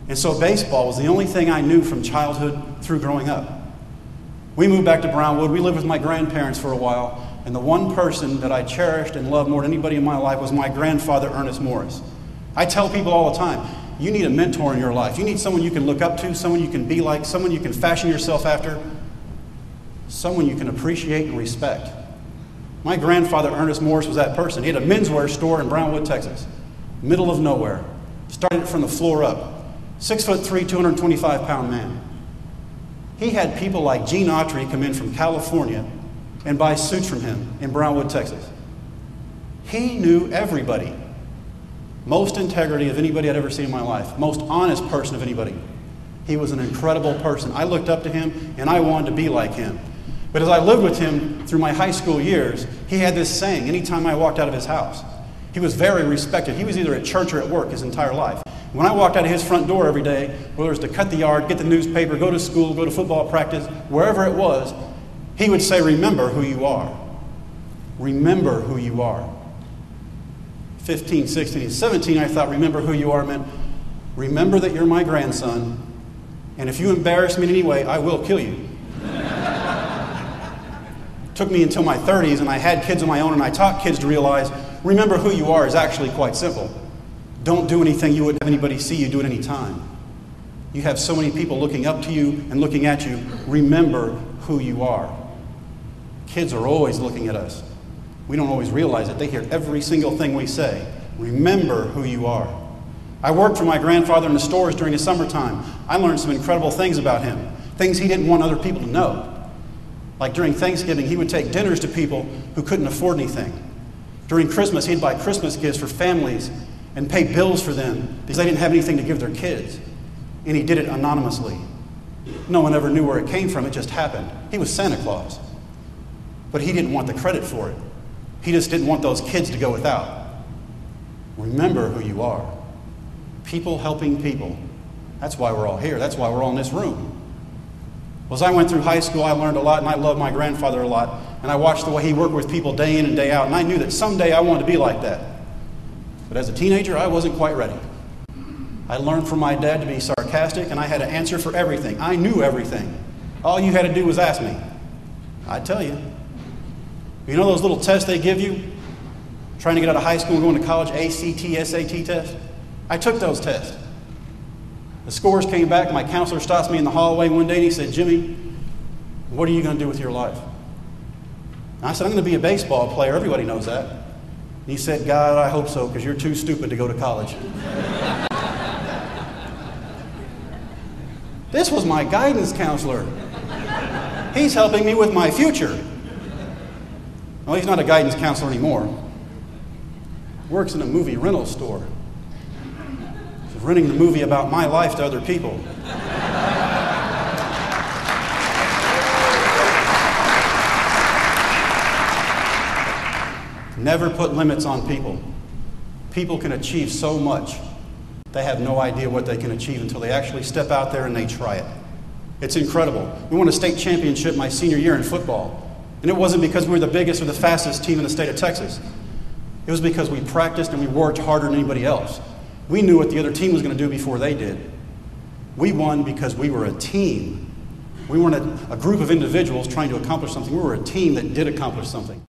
And so baseball was the only thing I knew from childhood through growing up. We moved back to Brownwood. We lived with my grandparents for a while. And the one person that I cherished and loved more than anybody in my life was my grandfather, Ernest Morris. I tell people all the time, you need a mentor in your life. You need someone you can look up to, someone you can be like, someone you can fashion yourself after, someone you can appreciate and respect. My grandfather, Ernest Morris, was that person. He had a menswear store in Brownwood, Texas, middle of nowhere. Started it from the floor up. 6'3", 225-pound man. He had people like Gene Autry come in from California and buy suits from him in Brownwood, Texas. He knew everybody. Most integrity of anybody I'd ever seen in my life. Most honest person of anybody. He was an incredible person. I looked up to him and I wanted to be like him. But as I lived with him through my high school years, he had this saying anytime I walked out of his house. He was very respected. He was either at church or at work his entire life. When I walked out of his front door every day, whether it was to cut the yard, get the newspaper, go to school, go to football practice, wherever it was, he would say, remember who you are. Remember who you are. 15, 16, 17, I thought remember who you are meant remember that you're my grandson, and if you embarrass me in any way, I will kill you. Took me until my 30s, and I had kids of my own, and I taught kids to realize remember who you are is actually quite simple. Don't do anything you wouldn't have anybody see you do at any time. You have so many people looking up to you and looking at you. Remember who you are. Kids are always looking at us. We don't always realize it. They hear every single thing we say. Remember who you are. I worked for my grandfather in the stores during the summertime. I learned some incredible things about him. Things he didn't want other people to know. Like during Thanksgiving, he would take dinners to people who couldn't afford anything. During Christmas, he'd buy Christmas gifts for families and pay bills for them because they didn't have anything to give their kids. And he did it anonymously. No one ever knew where it came from. It just happened. He was Santa Claus. But he didn't want the credit for it. He just didn't want those kids to go without. Remember who you are. People helping people. That's why we're all here. That's why we're all in this room. Well, as I went through high school, I learned a lot, and I loved my grandfather a lot. And I watched the way he worked with people day in and day out, and I knew that someday I wanted to be like that. But as a teenager, I wasn't quite ready. I learned from my dad to be sarcastic, and I had an answer for everything. I knew everything. All you had to do was ask me. I'd tell you. You know those little tests they give you? Trying to get out of high school and going to college, ACT, SAT test? I took those tests. The scores came back. My counselor stops me in the hallway one day and he said, Jimmy, what are you going to do with your life? And I said, I'm going to be a baseball player. Everybody knows that. And he said, God, I hope so, because you're too stupid to go to college. This was my guidance counselor. He's helping me with my future. Well, he's not a guidance counselor anymore. Works in a movie rental store. He's renting the movie about my life to other people. Never put limits on people. People can achieve so much. They have no idea what they can achieve until they actually step out there and they try it. It's incredible. We won a state championship my senior year in football. And it wasn't because we were the biggest or the fastest team in the state of Texas. It was because we practiced and we worked harder than anybody else. We knew what the other team was going to do before they did. We won because we were a team. We weren't a group of individuals trying to accomplish something. We were a team that did accomplish something.